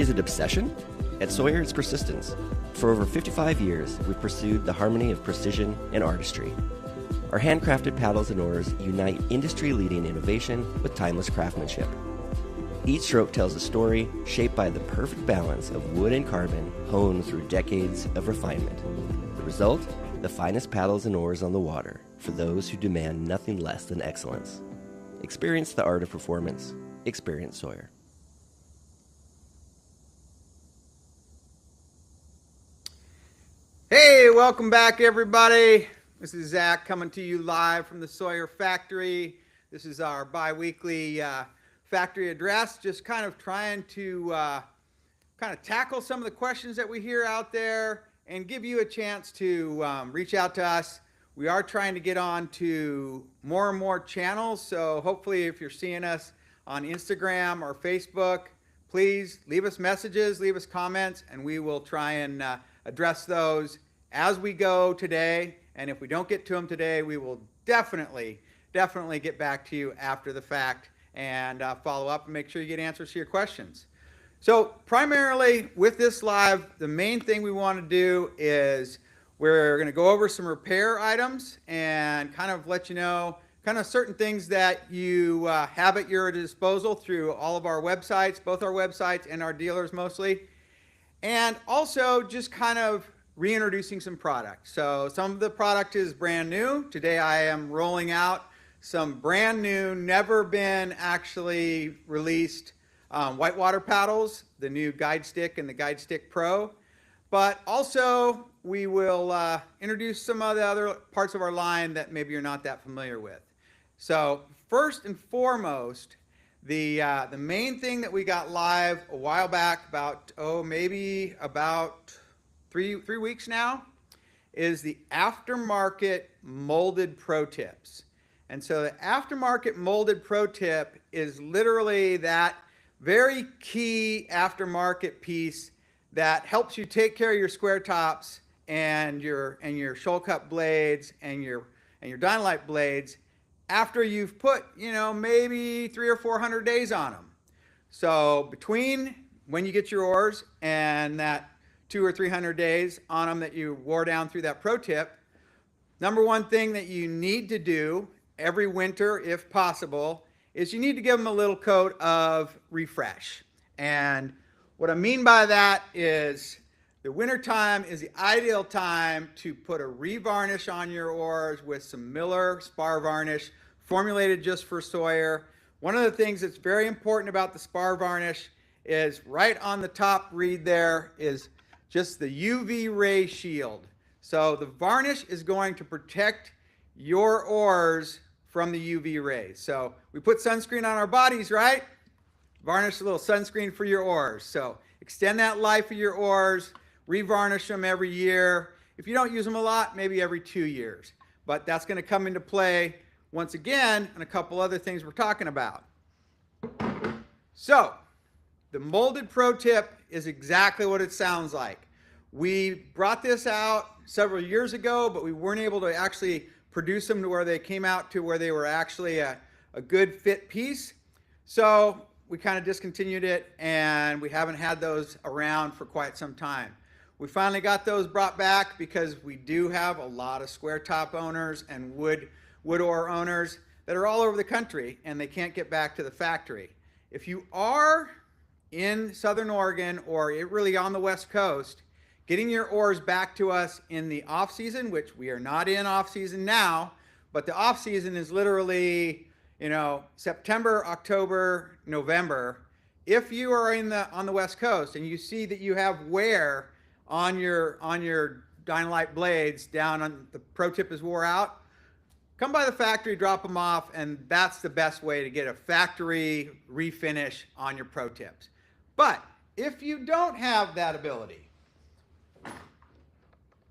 Is it obsession? At Sawyer, it's persistence. For over 55 years, we've pursued the harmony of precision and artistry. Our handcrafted paddles and oars unite industry-leading innovation with timeless craftsmanship. Each stroke tells a story shaped by the perfect balance of wood and carbon honed through decades of refinement. The result? The finest paddles and oars on the water for those who demand nothing less than excellence. Experience the art of performance. Experience Sawyer. Hey, welcome back everybody. This is Zach coming to you live from the Sawyer factory. This is our bi-weekly factory address, just kind of trying to tackle some of the questions that we hear out there and give you a chance to reach out to us. We are trying to get on to more and more channels, so hopefully if you're seeing us on Instagram or Facebook, please leave us messages, leave us comments, and we will try and address those as we go today. And if we don't get to them today, we will definitely get back to you after the fact and follow up and make sure you get answers to your questions. So primarily with this live, the main thing we want to do is we're going to go over some repair items and kind of let you know kind of certain things that you have at your disposal through all of our websites, both our websites and our dealers mostly. And also just kind of reintroducing some products. So some of the product is brand new. Today I am rolling out some brand new, never been actually released whitewater paddles, the new Guide Stick and the Guide Stick Pro. But also we will introduce some of the other parts of our line that maybe you're not that familiar with. So first and foremost, the main thing that we got live a while back, maybe about three weeks now, is the aftermarket molded pro tips. And so the aftermarket molded pro tip is literally that very key aftermarket piece that helps you take care of your square tops and your shoal cut blades and your Dynalite blades after you've put, maybe 300 or 400 days on them. So between when you get your oars and that 200 or 300 days on them that you wore down through that pro tip, number one thing that you need to do every winter, if possible, is you need to give them a little coat of refresh. And what I mean by that is the winter time is the ideal time to put a revarnish on your oars with some Miller spar varnish formulated just for Sawyer. One of the things that's very important about the spar varnish is right on the top reed there is just the UV ray shield. So the varnish is going to protect your oars from the UV rays. So we put sunscreen on our bodies, right? Varnish a little sunscreen for your oars. So extend that life of your oars, revarnish them every year. If you don't use them a lot, maybe every 2 years. But that's going to come into play once again and a couple other things we're talking about. So the molded pro tip is exactly what it sounds like. We brought this out several years ago, but we weren't able to actually produce them to where they came out to where they were actually a good fit piece. So we kind of discontinued it and we haven't had those around for quite some time. We finally got those brought back because we do have a lot of square top owners and wood oar owners that are all over the country and they can't get back to the factory. If you are in Southern Oregon or really on the West Coast, getting your oars back to us in the off season, which we are not in off season now, but the off season is literally, September, October, November. If you are on the West Coast and you see that you have wear on your Dynalite blades down on the pro tip is wore out, come by the factory, drop them off, and that's the best way to get a factory refinish on your pro tips. But if you don't have that ability,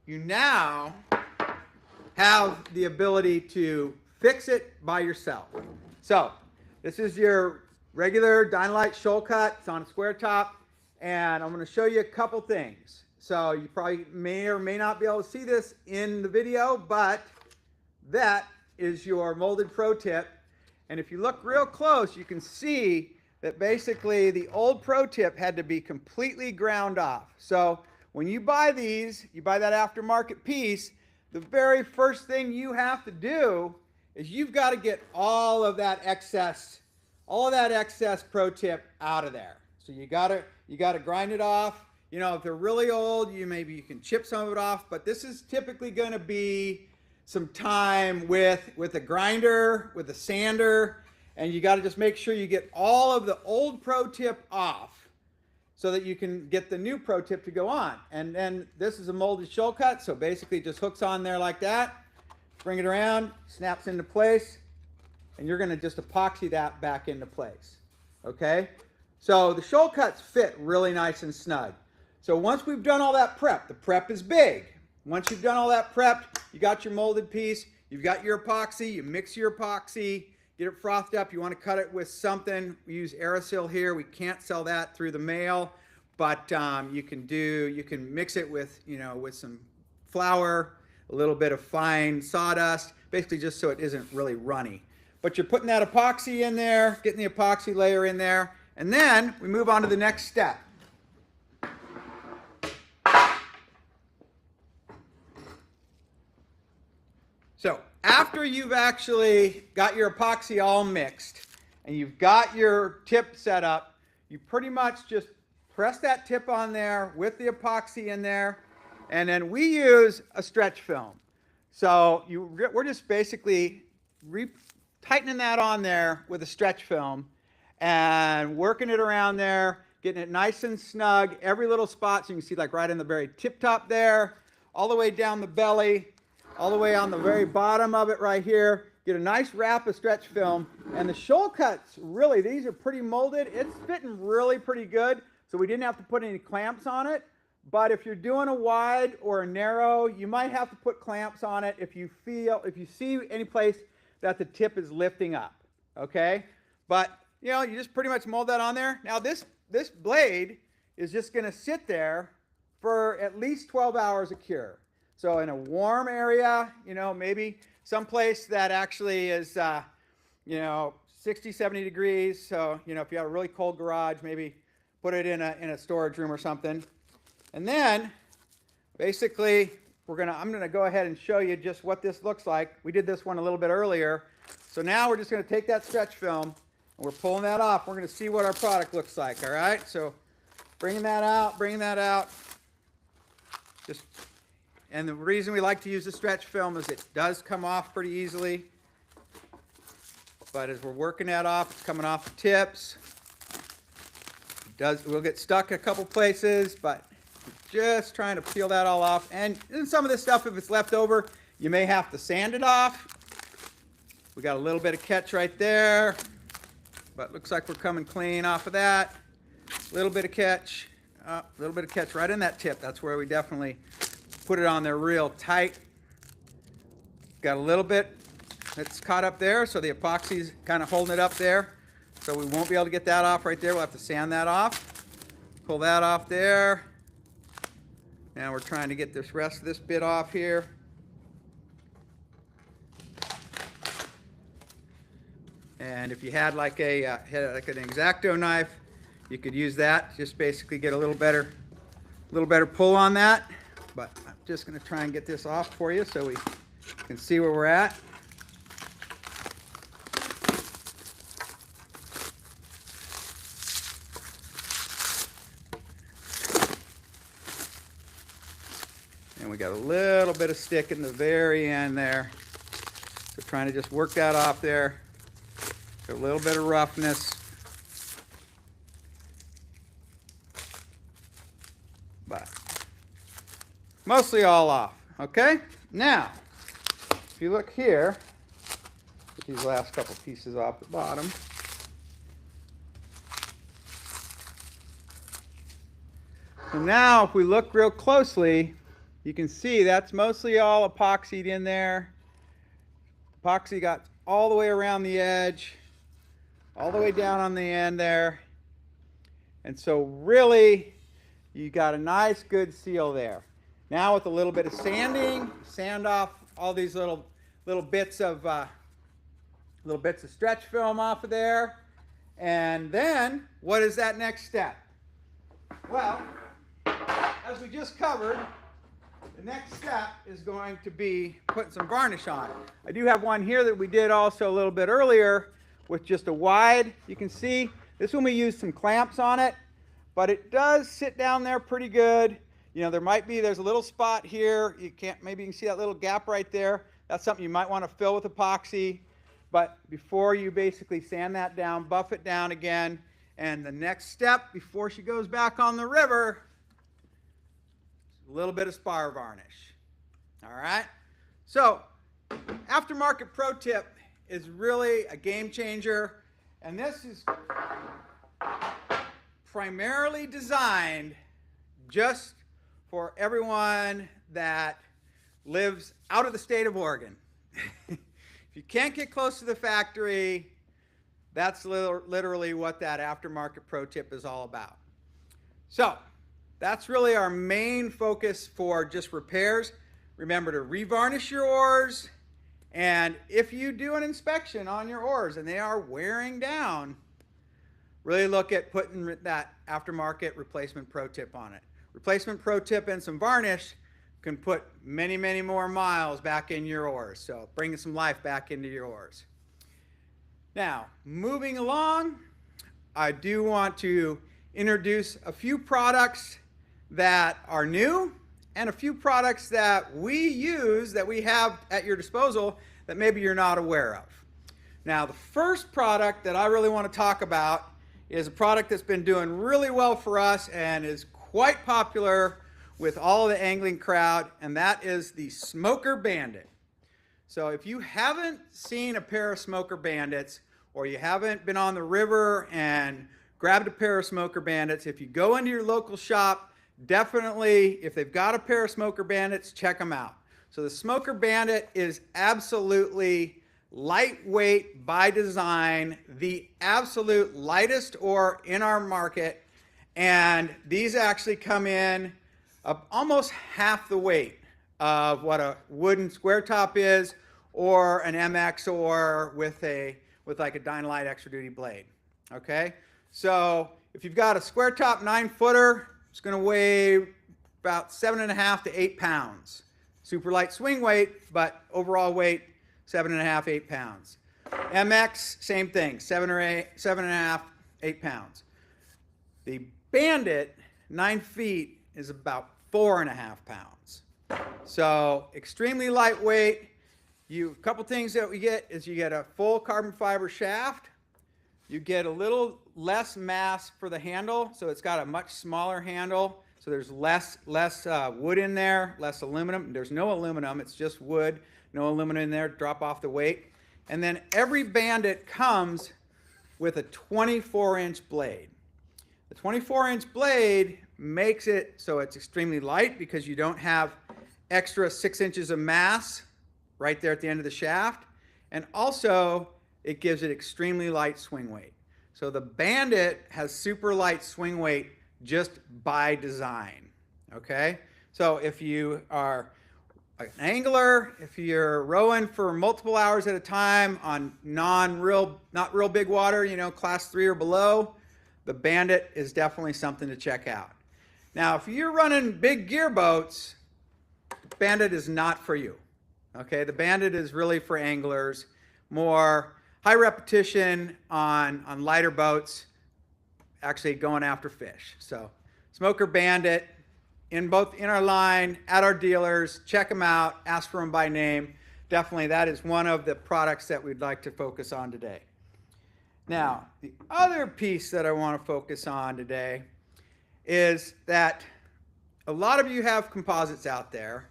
you now have the ability to fix it by yourself. So this is your regular Dynalite shoal cut. It's on a square top, and I'm going to show you a couple things. So you probably may or may not be able to see this in the video, but that is your molded pro tip. And if you look real close, you can see that basically the old pro tip had to be completely ground off. So when you buy these, you buy that aftermarket piece, the very first thing you have to do is you've got to get all of that excess pro tip out of there. So you gotta grind it off. You know, if they're really old, maybe you can chip some of it off, but this is typically going to be some time with a grinder, with a sander, and you got to just make sure you get all of the old pro tip off so that you can get the new pro tip to go on. And then this is a molded shoal cut, so basically it just hooks on there like that. Bring it around, snaps into place, and you're going to just epoxy that back into place. Okay? So the shoal cuts fit really nice and snug. So once we've done all that prep, the prep is big. Once you've done all that prep, you got your molded piece, you've got your epoxy, you mix your epoxy, get it frothed up. You want to cut it with something. We use Aerosil here. We can't sell that through the mail, but you can mix it with, with some flour, a little bit of fine sawdust, basically just so it isn't really runny. But you're putting that epoxy in there, getting the epoxy layer in there, and then we move on to the next step. So after you've actually got your epoxy all mixed and you've got your tip set up, you pretty much just press that tip on there with the epoxy in there, and then we use a stretch film. So we're just basically tightening that on there with a stretch film and working it around there, getting it nice and snug, every little spot, so you can see like right in the very tip top there, all the way down the belly, all the way on the very bottom of it right here. Get a nice wrap of stretch film. And the shoal cuts, really, these are pretty molded. It's fitting really pretty good, so we didn't have to put any clamps on it. But if you're doing a wide or a narrow, you might have to put clamps on it if you see any place that the tip is lifting up, okay? But, you just pretty much mold that on there. Now this blade is just gonna sit there for at least 12 hours of cure. So in a warm area, maybe someplace that actually is, 60, 70 degrees. So, if you have a really cold garage, maybe put it in a storage room or something. And then, basically, I'm gonna go ahead and show you just what this looks like. We did this one a little bit earlier. So now we're just gonna take that stretch film and we're pulling that off. We're gonna see what our product looks like, all right? So bringing that out. And the reason we like to use the stretch film is it does come off pretty easily. But as we're working that off, it's coming off the tips. We'll get stuck a couple places, but just trying to peel that all off. And some of this stuff, if it's left over, you may have to sand it off. We got a little bit of catch right there, but looks like we're coming clean off of that. A little bit of catch right in that tip. That's where we definitely put it on there real tight. Got a little bit that's caught up there, so the epoxy's kind of holding it up there. So we won't be able to get that off right there. We'll have to sand that off. Pull that off there. Now we're trying to get this rest of this bit off here. And if you had like an X-Acto knife, you could use that. Just basically get a little better pull on that. But I'm just going to try and get this off for you so we can see where we're at. And we got a little bit of stick in the very end there. So trying to just work that off there. A little bit of roughness. But mostly all off, okay? Now, if you look here, get these last couple pieces off the bottom. So now, if we look real closely, you can see that's mostly all epoxied in there. Epoxy got all the way around the edge, all the way down on the end there. And so really, you got a nice good seal there. Now with a little bit of sanding, sand off all these little bits of stretch film off of there, And then, what is that next step? Well, as we just covered, the next step is going to be putting some varnish on. I do have one here that we did also a little bit earlier with just a wide. You can see this one we used some clamps on it, but it does sit down there pretty good. You know, there's a little spot here. Maybe you can see that little gap right there. That's something you might want to fill with epoxy. But before you basically sand that down, buff it down again. And the next step before she goes back on the river, a little bit of spar varnish. All right? So, aftermarket pro tip is really a game changer. And this is primarily designed just for everyone that lives out of the state of Oregon. If you can't get close to the factory, that's literally what that aftermarket pro tip is all about. So, that's really our main focus for just repairs. Remember to revarnish your oars, and if you do an inspection on your oars and they are wearing down, really look at putting that aftermarket replacement pro tip on it. Replacement pro tip and some varnish can put many, many more miles back in your oars. So bringing some life back into your oars. Now, moving along, I do want to introduce a few products that are new and a few products that we use, that we have at your disposal, that maybe you're not aware of. Now, the first product that I really want to talk about is a product that's been doing really well for us and is quite popular with all the angling crowd, and that is the Smoker Bandit. So if you haven't seen a pair of Smoker Bandits, or you haven't been on the river and grabbed a pair of Smoker Bandits, if you go into your local shop, definitely, if they've got a pair of Smoker Bandits, check them out. So the Smoker Bandit is absolutely lightweight by design, the absolute lightest oar in our market, and these actually come in almost half the weight of what a wooden square top is, or an MX oar with like a Dynalite extra duty blade. Okay, so if you've got a square top 9-footer, it's going to weigh about 7.5 to 8 pounds. Super light swing weight, but overall weight 7.5, 8 pounds. MX, same thing, 7.5, 8 pounds. The Bandit, 9 feet, is about 4.5 pounds. So extremely lightweight. A couple things that we get is you get a full carbon fiber shaft. You get a little less mass for the handle, so it's got a much smaller handle. So there's less wood in there, less aluminum. There's no aluminum, it's just wood. No aluminum in there, drop off the weight. And then every Bandit comes with a 24-inch blade. The 24-inch blade makes it so it's extremely light because you don't have extra 6 inches of mass right there at the end of the shaft. And also, it gives it extremely light swing weight. So the Bandit has super light swing weight just by design, okay? So if you are an angler, if you're rowing for multiple hours at a time on not real big water, you know, class 3 or below, the Bandit is definitely something to check out. Now, if you're running big gear boats, Bandit is not for you. Okay, the Bandit is really for anglers, more high repetition on lighter boats, actually going after fish. So, Smoker Bandit in our line, at our dealers, check them out, ask for them by name. Definitely, that is one of the products that we'd like to focus on today. Now, the other piece that I want to focus on today is that a lot of you have composites out there,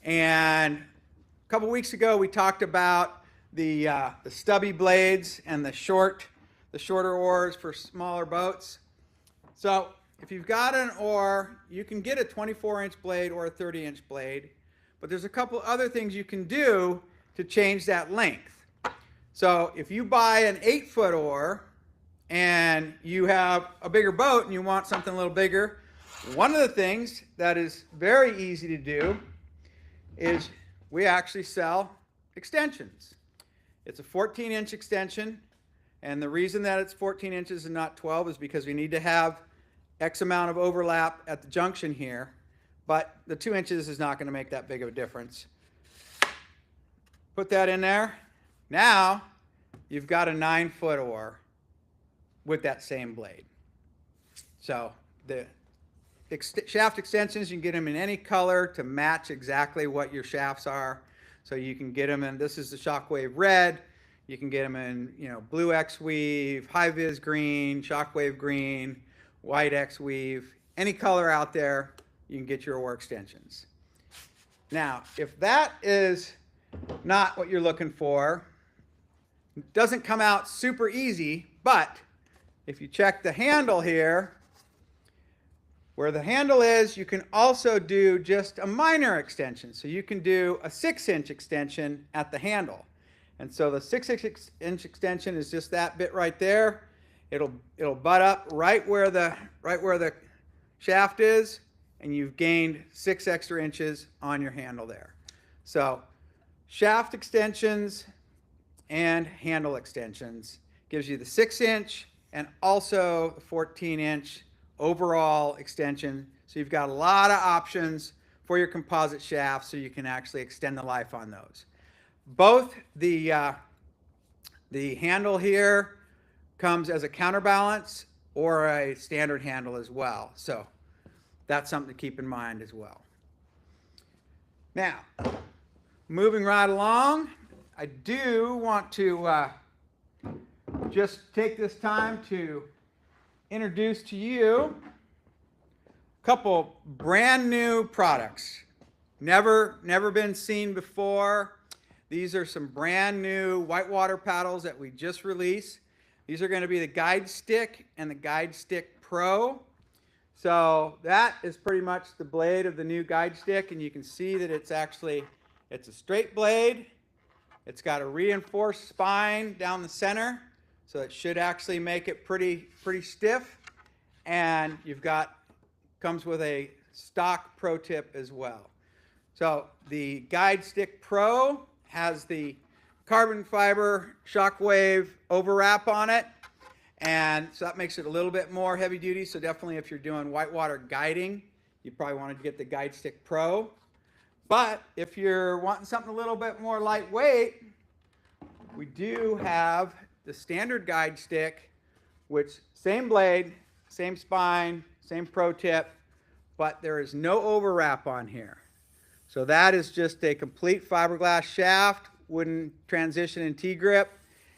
and a couple weeks ago we talked about the stubby blades and the shorter oars for smaller boats. So if you've got an oar, you can get a 24-inch blade or a 30-inch blade, but there's a couple other things you can do to change that length. So if you buy an 8-foot oar and you have a bigger boat and you want something a little bigger, one of the things that is very easy to do is we actually sell extensions. It's a 14-inch extension. And the reason that it's 14 inches and not 12 is because we need to have X amount of overlap at the junction here. But the 2 inches is not going to make that big of a difference. Put that in there. Now you've got a 9-foot oar with that same blade. So the shaft extensions, you can get them in any color to match exactly what your shafts are. So you can get them in, this is the Shockwave red. You can get them in, blue X weave, high vis green, Shockwave green, white X weave, any color out there, you can get your oar extensions. Now, if that is not what you're looking for, it doesn't come out super easy, but if you check the handle here, where the handle is, you can also do just a minor extension. So you can do a 6-inch extension at the handle. And so the 6-inch extension is just that bit right there. It'll butt up right where the shaft is, and you've gained 6 extra inches on your handle there. So shaft extensions and handle extensions gives you the 6-inch and also the 14-inch overall extension. So you've got a lot of options for your composite shafts, so you can actually extend the life on those. Both the handle here comes as a counterbalance or a standard handle as well. So that's something to keep in mind as well. Now, moving right along, I do want to just take this time to introduce to you a couple brand new products. Never been seen before. These are some brand new whitewater paddles that we just released. These are going to be the Guide Stick and the Guide Stick Pro. So that is pretty much the blade of the new Guide Stick, and you can see that it's a straight blade. It's got a reinforced spine down the center, so it should actually make it pretty stiff. And comes with a stock pro tip as well. So the Guide Stick Pro has the carbon fiber Shockwave overwrap on it, and so that makes it a little bit more heavy duty. So definitely if you're doing whitewater guiding, you probably want to get the Guide Stick Pro. But if you're wanting something a little bit more lightweight, we do have the standard Guide Stick, which same blade, same spine, same pro tip, but there is no overwrap on here. So that is just a complete fiberglass shaft, wooden transition and T-grip,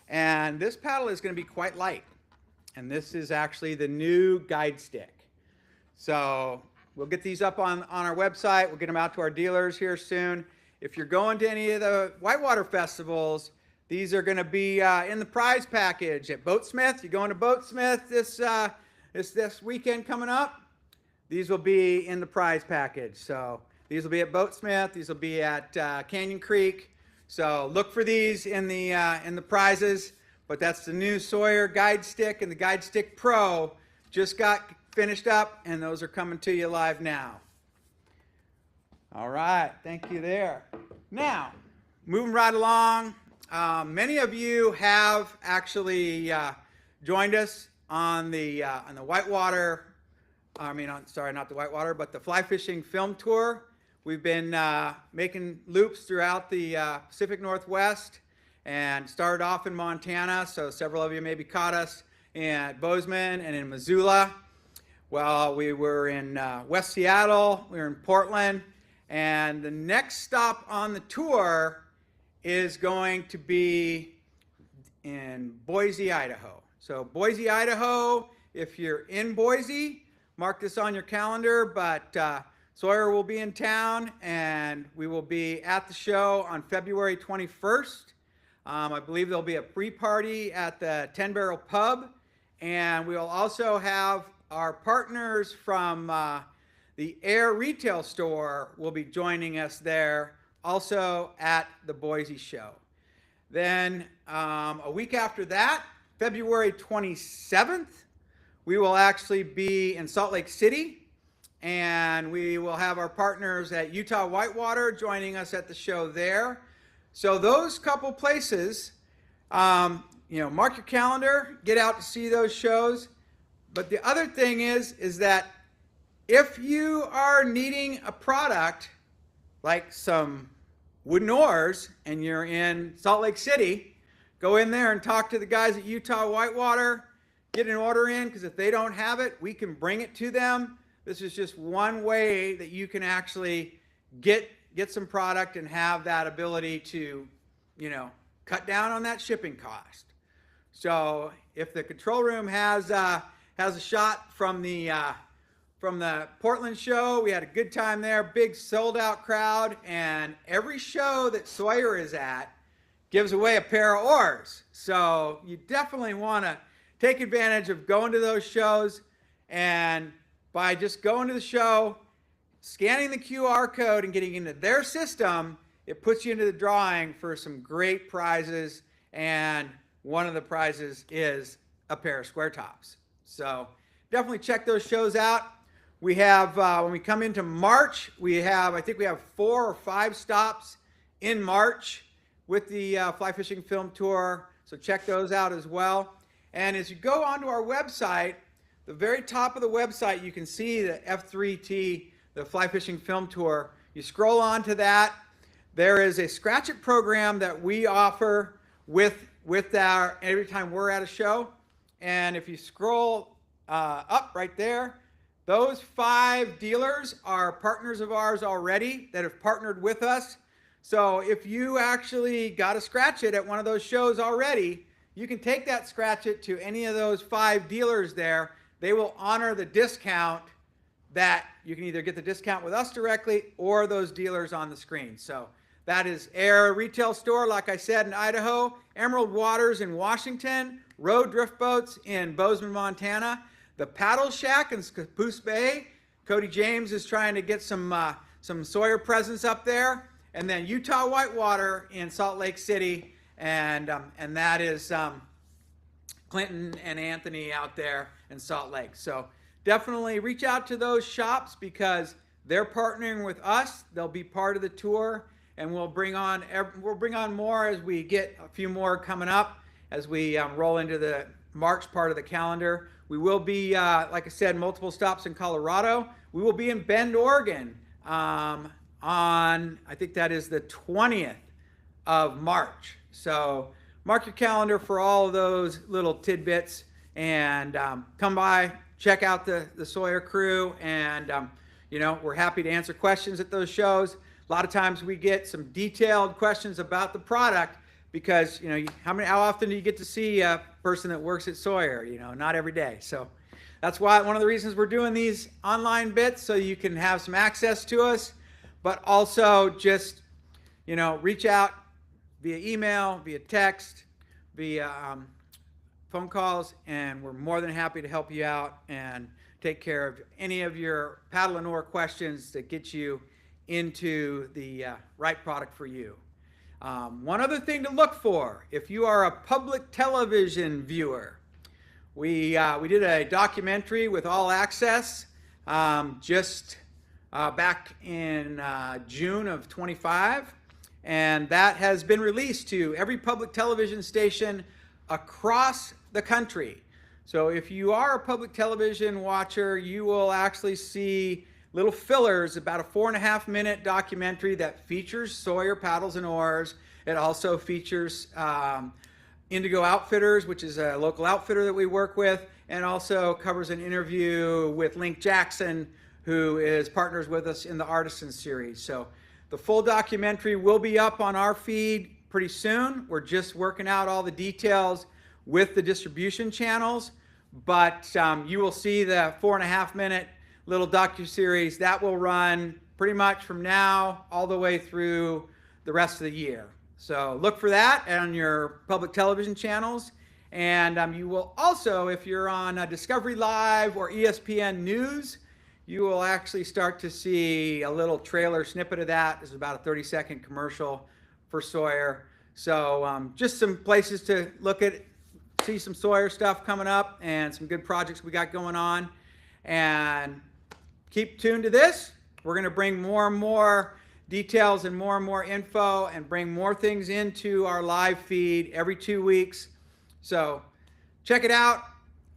and this paddle is going to be quite light. And this is actually the new Guide Stick. So we'll get these up on our website. We'll get them out to our dealers here soon. If you're going to any of the whitewater festivals, these are going to be in the prize package at Boatsmith. You're going to Boatsmith this weekend coming up. These will be in the prize package. So these will be at Boatsmith. These will be at Canyon Creek. So look for these in the prizes. But that's the new Sawyer Guide Stick and the Guide Stick Pro. Just got finished up, and those are coming to you live now. All right, thank you there. Now, moving right along, many of you have actually joined us on the whitewater. Sorry, not the whitewater, but the fly fishing film tour. We've been making loops throughout the Pacific Northwest, and started off in Montana. So several of you maybe caught us in Bozeman and in Missoula. Well, we were in West Seattle, we were in Portland, and the next stop on the tour is going to be in Boise, Idaho. So Boise, Idaho, if you're in Boise, mark this on your calendar, but Sawyer will be in town, and we will be at the show on February 21st. I believe there'll be a pre-party at the 10 Barrel Pub, and we'll also have our partners from the Air Retail Store will be joining us there, also at the Boise show. Then a week after that, February 27th, we will actually be in Salt Lake City, and we will have our partners at Utah Whitewater joining us at the show there. So those couple places, mark your calendar, get out to see those shows. But the other thing is that if you are needing a product like some wooden oars and you're in Salt Lake City, go in there and talk to the guys at Utah Whitewater, get an order in, because if they don't have it, we can bring it to them. This is just one way that you can actually get some product and have that ability to, cut down on that shipping cost. So if the control room has a shot from the Portland show, we had a good time there, big sold out crowd, and every show that Sawyer is at gives away a pair of oars. So you definitely want to take advantage of going to those shows, and by just going to the show, scanning the QR code and getting into their system, it puts you into the drawing for some great prizes, and one of the prizes is a pair of square tops. So definitely check those shows out. We have, when we come into March, I think we have 4 or 5 stops in March with the Fly Fishing Film Tour. So check those out as well. And as you go onto our website, the very top of the website, you can see the F3T, the Fly Fishing Film Tour. You scroll on to that. There is a Scratch It program that we offer with our, every time we're at a show. And if you scroll up right there, those 5 dealers are partners of ours already that have partnered with us. So if you actually got a Scratch It at one of those shows already, you can take that Scratch It to any of those 5 dealers there. They will honor the discount that you can either get the discount with us directly or those dealers on the screen. So that is Air Retail Store, like I said, in Idaho, Emerald Waters in Washington, Road Drift Boats in Bozeman, Montana, the Paddle Shack in Caboose Bay. Cody James is trying to get some Sawyer presence up there. And then Utah Whitewater in Salt Lake City. And that is Clinton and Anthony out there in Salt Lake. So definitely reach out to those shops because they're partnering with us. They'll be part of the tour, and we'll bring on more as we get a few more coming up as we roll into the March part of the calendar. We will be, like I said, multiple stops in Colorado. We will be in Bend, Oregon on, I think that is the 20th of March. So mark your calendar for all of those little tidbits, and come by, check out the Sawyer crew, and we're happy to answer questions at those shows. A lot of times we get some detailed questions about the product because how often do you get to see a person that works at Sawyer? Not every day. So that's why one of the reasons we're doing these online bits, so you can have some access to us, but also just reach out via email, via text, via phone calls, and we're more than happy to help you out and take care of any of your paddle and oar questions that get you into the right product for you. One other thing to look for, if you are a public television viewer, we did a documentary with All Access just back in June of 25, and that has been released to every public television station across the country. So if you are a public television watcher, you will actually see little fillers, about a 4.5-minute documentary that features Sawyer paddles and oars. It also features Indigo Outfitters, which is a local outfitter that we work with, and also covers an interview with Link Jackson, who is partners with us in the Artisan series. So the full documentary will be up on our feed pretty soon. We're just working out all the details with the distribution channels, but you will see the 4.5-minute little docu-series that will run pretty much from now all the way through the rest of the year. So look for that on your public television channels. And you will also, if you're on Discovery Live or ESPN News, you will actually start to see a little trailer snippet of that. It's about a 30-second commercial for Sawyer. So just some places to look at, see some Sawyer stuff coming up and some good projects we got going on. And keep tuned to this. We're going to bring more and more details and more info and bring more things into our live feed every 2 weeks So check it out.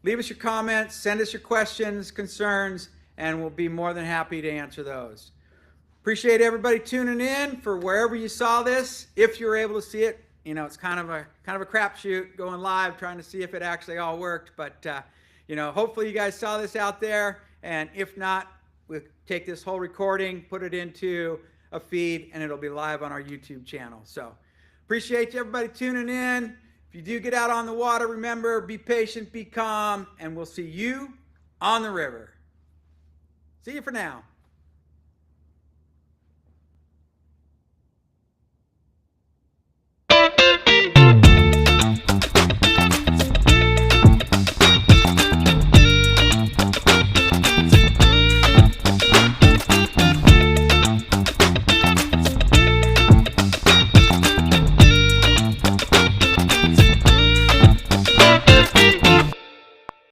Leave us your comments, send us your questions, concerns, and we'll be more than happy to answer those. Appreciate everybody tuning in for wherever you saw this. If you're able to see it, you know, it's kind of a crapshoot going live, trying to see if it actually all worked. But you know, hopefully you guys saw this out there. And if not, we'll take this whole recording, put it into a feed, and it'll be live on our YouTube channel. So appreciate everybody tuning in. If you do get out on the water, remember, be patient, be calm, and we'll see you on the river. See you for now.